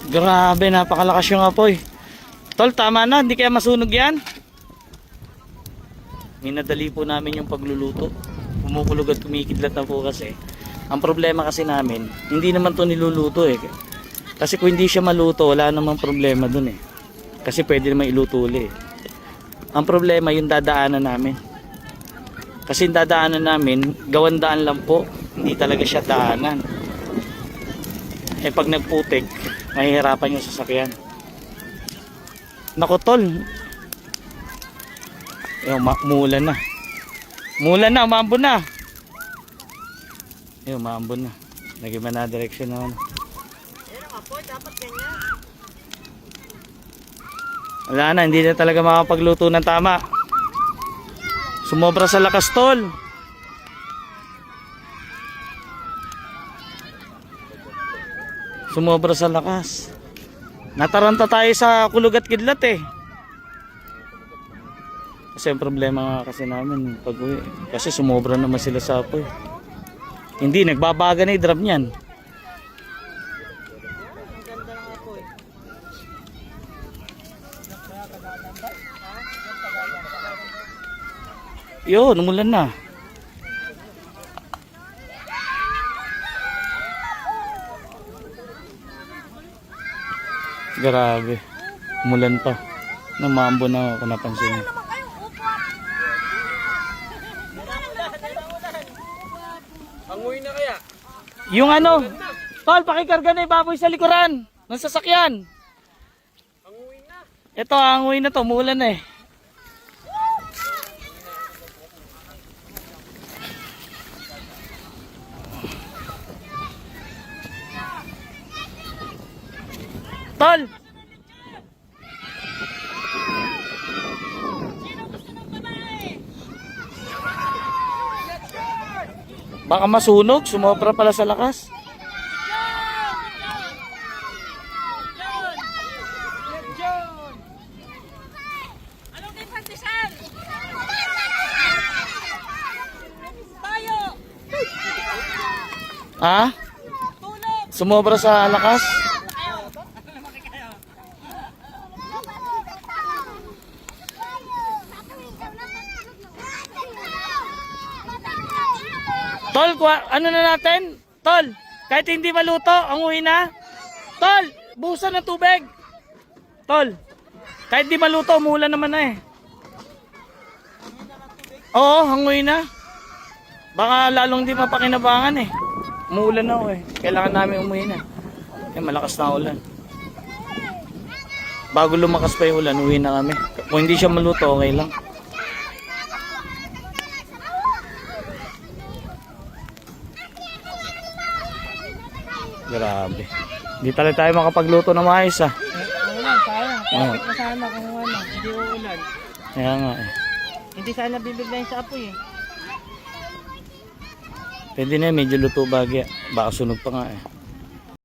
Grabe, napakalakas yung apoy. Tol, tama na, hindi kaya masunog yan? Minadali po namin yung pagluluto. Kumukulog at kumikidlat na po kasi. Ang problema kasi namin, hindi naman to niluluto eh. Kasi kung hindi siya maluto, wala namang problema dun eh. Kasi pwede naman iluto ulit eh. Ang problema yung dadaanan namin. Kasi yung dadaanan namin, gawandaan lang po. Hindi talaga siya daanan. Eh pag nagputik, mahihirapan yung sasakyan. Nako tol. Umulan na. Umulan na, umambon na. Umambon na. Nag-iba na direksyon na. Dapat ganyan. Wala na, hindi na talaga makapagluto ng tama. Sumobra sa lakas tol. Sumobra sa lakas. Nataranta tayo sa kulog at kidlat eh. Kasi ang problema nga kasi namin pag uwi, kasi sumobra naman sila sa apoy. Hindi, nagbabaga na yung drum niyan. Yun, umulan na. Grabe. Umulan pa. Namambon na ako, napansin mo. Anguy na kaya? Yung ano, tol, pakikarga na yung baboy sa likuran ng sasakyan. Anguy na. Ito, anguy na to, umulan na eh. Tol! Baka masunog, sumobra pala sa lakas. Anong kay Pantisan? Tayo! Ha? Sumobra sa lakas? Tol, ano na natin? Tol, kahit hindi maluto, anguhin na. Tol, buhusan ng tubig. Tol, kahit hindi maluto, umulan naman na eh. Oo, anguhin na. Baka lalong di mapakinabangan eh. Umulan na eh. Kailangan namin umuwi na. Eh, malakas na ulan. Bago lumakas pa yung ulan, uwi na kami. Kung hindi siya maluto, okay lang. Grabe. Hindi talaga tayo makapagluto na maayos ah. Uulan, sayang. Perfect na sana kung ano. Hindi uulan. Kaya nga eh. Hindi sana bibiglayin sa apoy eh. Pwede na medyo luto bagya. Baka sunog pa nga eh.